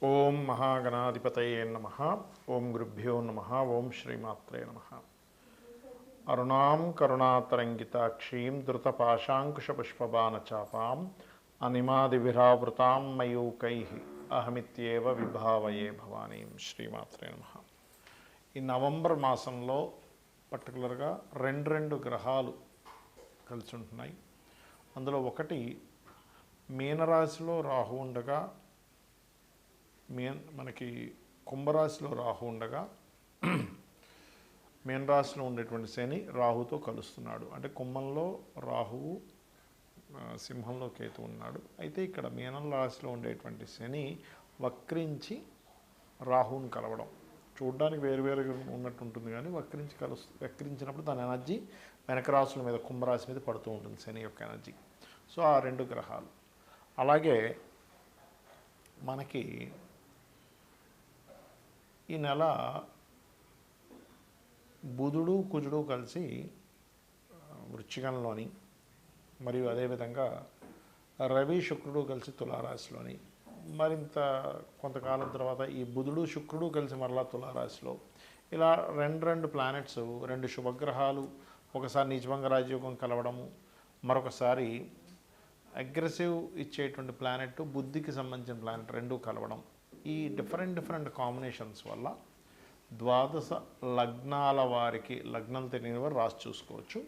ఓం మహాగణాధిపతయే నమః. ఓం గురుభ్యో నమః. ఓం శ్రీమాత్రే నమః. అరుణాం కరుణాతరంగితాక్షీం ధృతపాశాంకుశపుష్పబాణచాపాం అనిమాదివిరావృతాం మయూకైః అహమిత్యేవ విభావయే భవానీం. శ్రీమాత్రే నమః. ఈ నవంబర్ మాసంలో పర్టికులర్గా రెండు గ్రహాలు కలిసి ఉంటున్నాయి. అందులో ఒకటి మీనరాశిలో రాహు ఉండగా, మనకి కుంభరాశిలో రాహు ఉండగా మీనరాశిలో ఉండేటువంటి శని రాహుతో కలుస్తున్నాడు. అంటే కుంభంలో రాహువు, సింహంలో కేతు ఉన్నాడు. అయితే ఇక్కడ మీనం రాశిలో ఉండేటువంటి శని వక్రించి రాహువుని కలవడం చూడడానికి వేరువేరుగా ఉన్నట్టు ఉంటుంది, కానీ వక్రించినప్పుడు దాని ఎనర్జీ వెనక రాశుల మీద, కుంభరాశి మీద పడుతూ ఉంటుంది శని యొక్క ఎనర్జీ. సో ఆ రెండు గ్రహాలు. అలాగే మనకి ఈ నెల బుధుడు కుజుడు కలిసి వృశ్చికంలోని, మరియు అదేవిధంగా రవి శుక్రుడు కలిసి తులారాశిలోని, మరింత కొంతకాలం తర్వాత ఈ బుధుడు శుక్రుడు కలిసి మరలా తులారాశిలో, ఇలా రెండు ప్లానెట్స్, రెండు శుభగ్రహాలు ఒకసారి నీచభంగ రాజయోగం కలవడము, మరొకసారి అగ్రెసివ్ ఇచ్చేటువంటి ప్లానెట్, బుద్ధికి సంబంధించిన ప్లానెట్ రెండు కలవడం. ఈ డిఫరెంట్ కాంబినేషన్స్ వల్ల ద్వాదశ లగ్నాల వారికి, లగ్నం తెలియని వారు రాసి చూసుకోవచ్చు,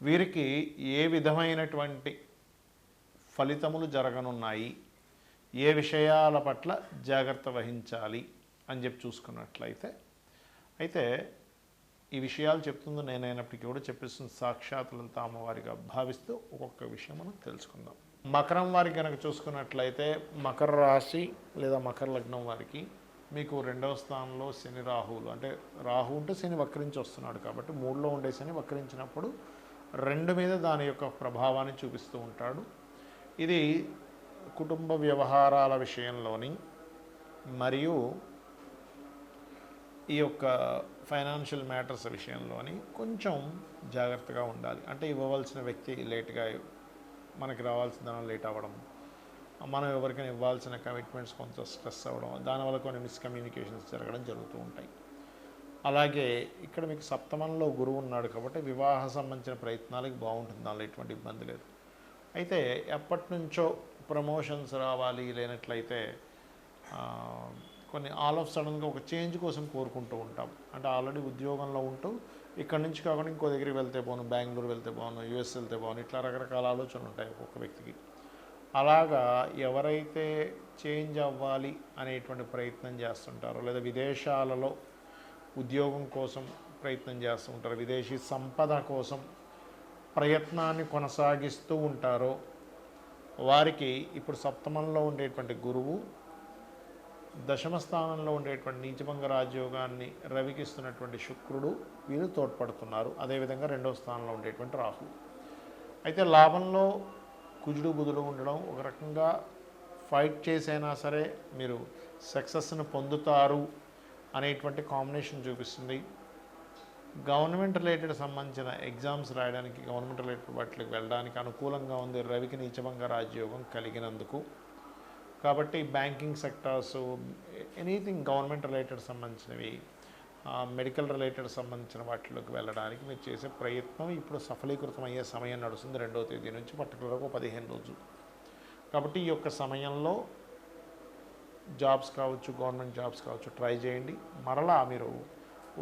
వీరికి ఏ విధమైనటువంటి ఫలితములు జరగనున్నాయి, ఏ విషయాల పట్ల జాగ్రత్త వహించాలి అని చెప్పి చూసుకున్నట్లయితే, అయితే ఈ విషయాలు చెప్తుంది నేనైనప్పటికీ కూడా చెప్పిస్తుంది సాక్షాత్తులంతా అమ్మవారిగా భావిస్తూ ఒక్కొక్క విషయం మనం తెలుసుకుందాం. మకరం వారికి కనుక చూసుకున్నట్లయితే, మకర రాశి లేదా మకర లగ్నం వారికి మీకు రెండవ స్థానంలో శని రాహువులు, అంటే రాహు ఉంటే శని వక్రించి వస్తున్నాడు కాబట్టి మూడులో ఉండే శని వక్రించినప్పుడు రెండు మీద దాని యొక్క ప్రభావాన్ని చూపిస్తూ ఉంటాడు. ఇది కుటుంబ వ్యవహారాల విషయంలోని, మరియు ఈ యొక్క ఫైనాన్షియల్ మ్యాటర్స్ విషయంలోని కొంచెం జాగ్రత్తగా ఉండాలి. అంటే ఇవ్వవలసిన వ్యక్తి లేట్గా, మనకి రావాల్సిన ధనం లేట్ అవ్వడం, మనం ఎవరికైనా ఇవ్వాల్సిన కమిట్మెంట్స్ కొంత స్ట్రెస్ అవ్వడం, దానివల్ల కొన్ని మిస్కమ్యూనికేషన్స్ జరగడం జరుగుతూ ఉంటాయి. అలాగే ఇక్కడ మీకు సప్తమంలో గురువు ఉన్నాడు కాబట్టి వివాహ సంబంధించిన ప్రయత్నాలకు బాగుంటుంది, దానిలో ఎటువంటి ఇబ్బంది లేదు. అయితే ఎప్పటి నుంచో ప్రమోషన్స్ రావాలి, లేనట్లయితే కొన్ని ఆల్ ఆఫ్ సడన్గా ఒక చేంజ్ కోసం కోరుకుంటూ ఉంటాం. అంటే ఆల్రెడీ ఉద్యోగంలో ఉంటూ ఇక్కడ నుంచి కాకుండా ఇంకో దగ్గరికి వెళ్తే బాగును, బెంగళూరు వెళ్తే బాగును, యూఎస్ వెళ్తే బాగును, ఇట్లా రకరకాల ఆలోచనలు ఉంటాయి ఒక్కొక్క వ్యక్తికి. అలాగా ఎవరైతే చేంజ్ అవ్వాలి అనేటువంటి ప్రయత్నం చేస్తుంటారో, లేదా విదేశాలలో ఉద్యోగం కోసం ప్రయత్నం చేస్తూ ఉంటారో, విదేశీ సంపద కోసం ప్రయత్నాన్ని కొనసాగిస్తూ ఉంటారో, వారికి ఇప్పుడు సప్తమంలో ఉండేటువంటి గురువు, దశమ స్థానంలో ఉండేటువంటి నీచభంగ రాజయోగాన్ని రవికి ఇస్తున్నటువంటి శుక్రుడు, వీరు తోడ్పడుతున్నారు. అదేవిధంగా రెండవ స్థానంలో ఉండేటువంటి రాహు. అయితే లాభంలో కుజుడు బుధుడు ఉండడం ఒక రకంగా ఫైట్ చేసైనా సరే మీరు సక్సెస్ను పొందుతారు అనేటువంటి కాంబినేషన్ చూపిస్తుంది. గవర్నమెంట్ రిలేటెడ్ సంబంధించిన ఎగ్జామ్స్ రాయడానికి, గవర్నమెంట్ రిలేటెడ్ వాటికి వెళ్ళడానికి అనుకూలంగా ఉంది రవికి నీచభంగ రాజయోగం కలిగినందుకు. కాబట్టి banking sectors, anything government related సంబంధించినవి, మెడికల్ రిలేటెడ్ సంబంధించిన వాటిలోకి వెళ్ళడానికి మీరు చేసే ప్రయత్నం ఇప్పుడు సఫలీకృతం అయ్యే సమయం నడుస్తుంది 2వ తేదీ నుంచి, పర్టికులర్గా 15 రోజులు. కాబట్టి ఈ యొక్క సమయంలో జాబ్స్ కావచ్చు, గవర్నమెంట్ జాబ్స్ కావచ్చు, ట్రై చేయండి. మరలా మీరు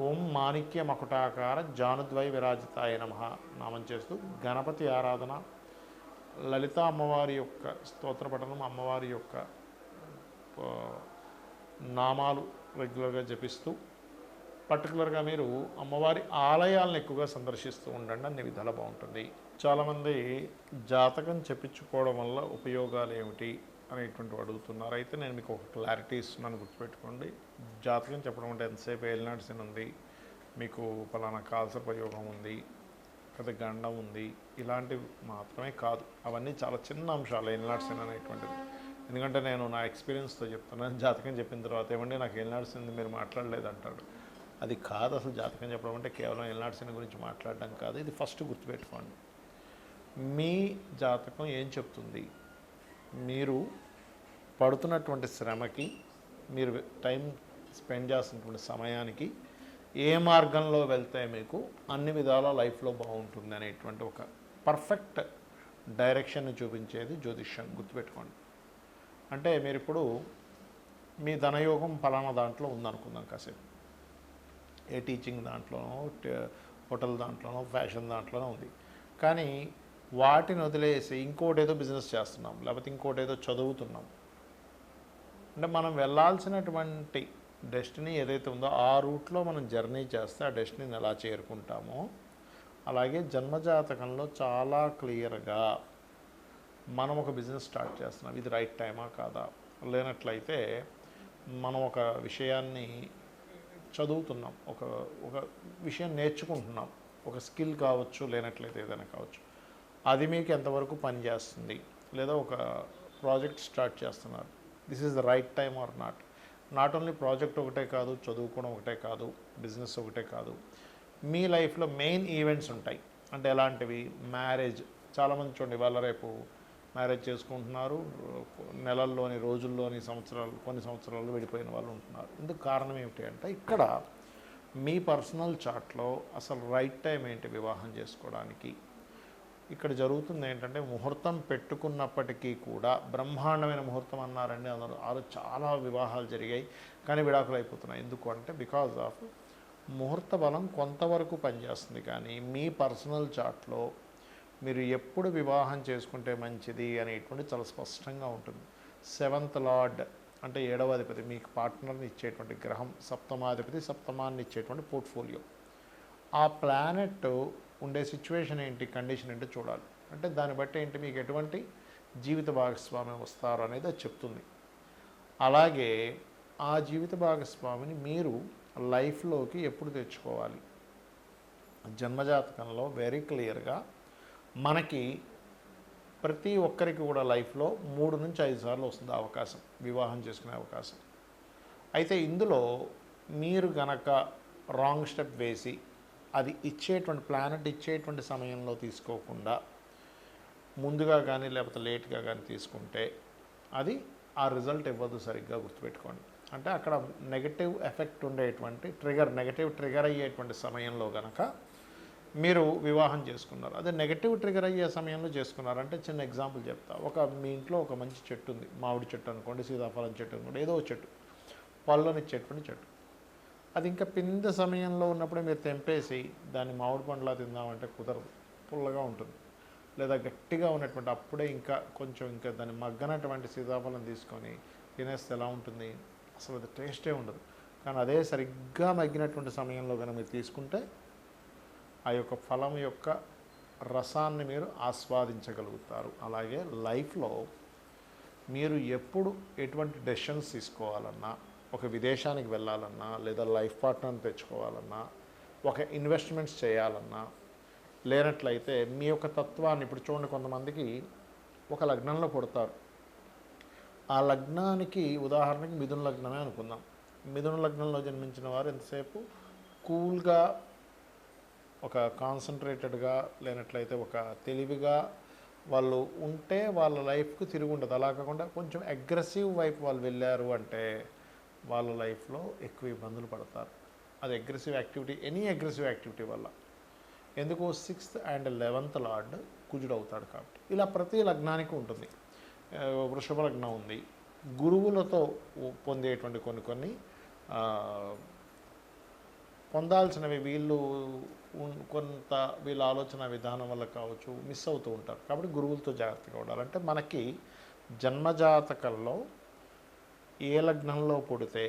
ఓం మాణిక్య మకుటాకార జానుద్వై విరాజితాయ నమః నామం చేస్తూ గణపతి ఆరాధన, లలిత అమ్మవారి యొక్క స్తోత్ర పఠనం, అమ్మవారి యొక్క నామాలు రెగ్యులర్గా జపిస్తూ, పర్టికులర్గా మీరు అమ్మవారి ఆలయాలను ఎక్కువగా సందర్శిస్తూ ఉండండి, అన్ని విధాలు బాగుంటుంది. చాలామంది జాతకం చెప్పించుకోవడం వల్ల ఉపయోగాలు ఏమిటి అనేటువంటి అడుగుతున్నారు. అయితే నేను మీకు ఒక క్లారిటీ ఇస్తున్నాను, గుర్తుపెట్టుకోండి. జాతకం చెప్పడం అంటే ఎంతసేపు ఏలినాటి శని ఉంది, మీకు పలానా కాల్సర్పయోగం ఉంది, లేదా గండం ఉంది, ఇలాంటివి మాత్రమే కాదు. అవన్నీ చాలా చిన్న అంశాలు ఏలినాటి శని అనేటువంటిది. ఎందుకంటే నేను నా ఎక్స్పీరియన్స్తో చెప్తున్నాను. జాతకం చెప్పిన తర్వాత ఏమంటే నాకు ఏలినాటి శని మీరు మాట్లాడలేదు అంటాడు. అది కాదు. అసలు జాతకం చెప్పడం అంటే కేవలం ఏలినాటి శని గురించి మాట్లాడడం కాదు. ఇది ఫస్ట్ గుర్తుపెట్టుకోండి. మీ జాతకం ఏం చెప్తుంది, మీరు పడుతున్నటువంటి శ్రమకి మీరు టైం స్పెండ్ చేస్తున్నటువంటి సమయానికి ఏ మార్గంలో వెళ్తే మీకు అన్ని విధాల లైఫ్లో బాగుంటుంది అనేటువంటి ఒక పర్ఫెక్ట్ డైరెక్షన్ని చూపించేది జ్యోతిష్యం, గుర్తుపెట్టుకోండి. అంటే మీరు ఇప్పుడు మీ ధనయోగం ఫలానా దాంట్లో ఉందనుకుందాం కాసేపు, ఏ టీచింగ్ దాంట్లోనో, హోటల్ దాంట్లోనో, ఫ్యాషన్ దాంట్లోనో ఉంది. కానీ వాటిని వదిలేసి ఇంకోటి ఏదో బిజినెస్ చేస్తున్నాం, లేకపోతే ఇంకోటి ఏదో చదువుతున్నాం. అంటే మనం వెళ్ళాల్సినటువంటి డెస్టినీ ఏదైతే ఉందో ఆ రూట్లో మనం జర్నీ చేస్తే ఆ డెస్టినీని ఎలా చేరుకుంటామో, అలాగే జన్మజాతకంలో చాలా క్లియర్గా మనం ఒక బిజినెస్ స్టార్ట్ చేస్తున్నాం, ఇది రైట్ టైమా కాదా, లేనట్లయితే మనం ఒక విషయాన్ని చదువుతున్నాం, ఒక ఒక విషయం నేర్చుకుంటున్నాం, ఒక స్కిల్ కావచ్చు, లేనట్లయితే ఏదైనా కావచ్చు, అది మీకు ఎంతవరకు పనిచేస్తుంది, లేదా ఒక ప్రాజెక్ట్ స్టార్ట్ చేస్తున్నారు, this is the right time or not only project ఒకటే కాదు, చదువుకోవడం ఒకటే కాదు, బిజినెస్ ఒకటే కాదు, మీ లైఫ్లో మెయిన్ ఈవెంట్స్ ఉంటాయి. అంటే ఎలాంటివి? మ్యారేజ్. చాలామంది చూడండి, వాళ్ళ రేపు మ్యారేజ్ చేసుకుంటున్నారు, నెలల్లోని, రోజుల్లోని, కొన్ని సంవత్సరాలు విడిపోయిన వాళ్ళు ఉంటున్నారు. ఇందుకు కారణం ఏమిటి అంటే, ఇక్కడ మీ పర్సనల్ చార్ట్లో అసలు రైట్ టైం ఏంటి వివాహం చేసుకోవడానికి. ఇక్కడ జరుగుతుంది ఏంటంటే, ముహూర్తం పెట్టుకున్నప్పటికీ కూడా బ్రహ్మాండమైన ముహూర్తం అన్నారండి అందరూ, చాలా వివాహాలు జరిగాయి కానీ విడాకులు అయిపోతున్నాయి. ఎందుకు అంటే, బికాజ్ ఆఫ్ ముహూర్త బలం కొంతవరకు పనిచేస్తుంది, కానీ మీ పర్సనల్ చార్ట్లో మీరు ఎప్పుడు వివాహం చేసుకుంటే మంచిది అనేటువంటి చాలా స్పష్టంగా ఉంటుంది. 7th లార్డ్ అంటే 7వ అధిపతి, మీకు పార్ట్నర్ని ఇచ్చేటువంటి గ్రహం, సప్తమాధిపతి సప్తమాన్ని ఇచ్చేటువంటి పోర్ట్ఫోలియో. ఆ ప్లానెట్ ఉండే సిచ్యువేషన్ ఏంటి, కండిషన్ ఏంటి చూడాలి. అంటే దాన్ని బట్టి ఏంటి, మీకు ఎటువంటి జీవిత భాగస్వామి వస్తారు అనేది అది చెప్తుంది. అలాగే ఆ జీవిత భాగస్వామిని మీరు లైఫ్లోకి ఎప్పుడు తెచ్చుకోవాలి, జన్మజాతకంలో వెరీ క్లియర్గా మనకి ప్రతి ఒక్కరికి కూడా లైఫ్లో 3 నుంచి 5 సార్లు వస్తుంది అవకాశం, వివాహం చేసుకునే అవకాశం. అయితే ఇందులో మీరు గనక రాంగ్ స్టెప్ వేసి అది ఇచ్చేటువంటి ప్లానెట్ ఇచ్చేటువంటి సమయంలో తీసుకోకుండా ముందుగా కానీ లేకపోతే లేట్గా కానీ తీసుకుంటే అది ఆ రిజల్ట్ ఇవ్వదు. సరిగ్గా గుర్తుపెట్టుకోండి. అంటే అక్కడ నెగటివ్ ఎఫెక్ట్ ఉండేటువంటి నెగటివ్ ట్రిగర్ అయ్యేటువంటి సమయంలో కనుక మీరు వివాహం చేసుకున్నారు, అదే నెగటివ్ ట్రిగర్ అయ్యే సమయంలో చేసుకున్నారంటే, చిన్న ఎగ్జాంపుల్ చెప్తా. మీ ఇంట్లో ఒక మంచి చెట్టు ఉంది, మామిడి చెట్టు అనుకోండి, సీతాఫలం చెట్టు అనుకోండి, ఏదో చెట్టు, పళ్ళనిచ్చేటువంటి చెట్టు. అది ఇంకా పిందె సమయంలో ఉన్నప్పుడే మీరు తెంపేసి దాన్ని మామిడి పండులా తిందామంటే కుదరదు, పుల్లగా ఉంటుంది. లేదా గట్టిగా ఉన్నటువంటి అప్పుడే ఇంకా దాన్ని మగ్గనటువంటి సీతాఫలం తీసుకొని తినేస్తే ఎలా ఉంటుంది, అసలు అది టేస్టే ఉండదు. కానీ అదే సరిగ్గా మగ్గినటువంటి సమయంలో కనుక మీరు తీసుకుంటే ఆ యొక్క ఫలం యొక్క రసాన్ని మీరు ఆస్వాదించగలుగుతారు. అలాగే లైఫ్లో మీరు ఎప్పుడు ఎటువంటి డెసిషన్స్ తీసుకోవాలన్నా, ఒక విదేశానికి వెళ్ళాలన్నా, లేదా లైఫ్ పార్ట్నర్ని తెచ్చుకోవాలన్నా, ఒక ఇన్వెస్ట్మెంట్స్ చేయాలన్నా, లేనట్లయితే మీ యొక్క తత్వాన్ని, ఇప్పుడు చూడండి, కొంతమందికి ఒక లగ్నంలో పుడతారు, ఆ లగ్నానికి ఉదాహరణకి మిథున లగ్నమే అనుకుందాం. మిథున లగ్నంలో జన్మించిన వారు ఎంతసేపు కూల్గా, ఒక కాన్సన్ట్రేటెడ్గా, లేనట్లయితే ఒక తెలివిగా వాళ్ళు ఉంటే వాళ్ళ లైఫ్కి తిరిగి ఉండదు. అలా కాకుండా కొంచెం అగ్రెసివ్ వైపు వాళ్ళు వెళ్ళారు అంటే వాళ్ళ లైఫ్లో ఎక్కువ ఇబ్బందులు పడతారు. అది aggressive activity, any aggressive activity వల్ల. ఎందుకు? 6th and 11th లార్డ్ కుజుడు అవుతాడు కాబట్టి. ఇలా ప్రతి లగ్నానికి ఉంటుంది. వృషభ లగ్నం ఉంది, గురువులతో పొందేటువంటి కొన్ని పొందాల్సినవి వీళ్ళ ఆలోచన విధానం వల్ల కావచ్చు మిస్ అవుతూ ఉంటారు. కాబట్టి గురువులతో జాగ్రత్తగా ఉండాలంటే, మనకి జన్మజాతకంలో ఏ లగ్నంలో పుడితే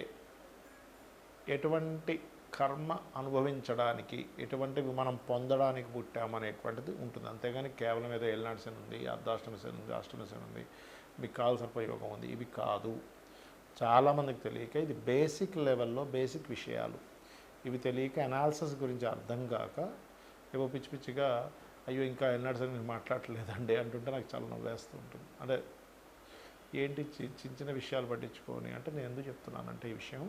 ఎటువంటి కర్మ అనుభవించడానికి, ఎటువంటివి మనం పొందడానికి పుట్టామనేటువంటిది ఉంటుంది. అంతేగాని కేవలం ఏదో ఏలినాటి శని ఉంది, అర్ధాష్టమి శని ఉంది, అష్టమి శని ఉంది, మీకు కాల్ సర్పయోగం ఉంది, ఇవి కాదు. చాలామందికి తెలియక ఇది బేసిక్ లెవెల్లో బేసిక్ విషయాలు. ఇవి తెలియక అనాలిసిస్ గురించి అర్థం కాక ఏవో పిచ్చి పిచ్చిగా, అయ్యో ఇంకా ఏలినాటి శని మాట్లాడలేదండి అంటుంటే నాకు చాలా నవ్వేస్తూ ఉంటుంది. అంటే ఏంటి చిన్న విషయాలు పట్టించుకొని అంటే, నేను ఎందుకు చెప్తున్నానంటే ఈ విషయం,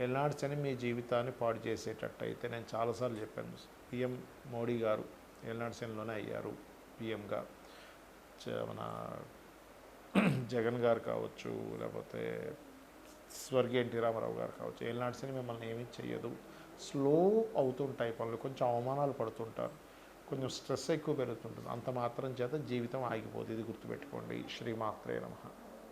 ఏలినాటి శని మీ జీవితాన్ని పాడు చేసేటట్టు అయితే, నేను చాలాసార్లు చెప్పాను, పిఎం మోడీ గారు ఏలినాటి శనిలోనే అయ్యారు పిఎంగా. మన జగన్ గారు కావచ్చు, లేకపోతే స్వర్గీయ ఎన్టీ రామారావు గారు కావచ్చు. ఏలినాటి శని మిమ్మల్ని ఏమీ చెయ్యదు. స్లో అవుతుంటాయి పనులు, కొంచెం అవమానాలు పడుతుంటారు, కొంచెం స్ట్రెస్ ఎక్కువ పెరుగుతుంటుంది. అంత మాత్రం చేత జీవితం ఆగిపోతుంది. ఇది గుర్తుపెట్టుకోండి. శ్రీమాత్రే నమః.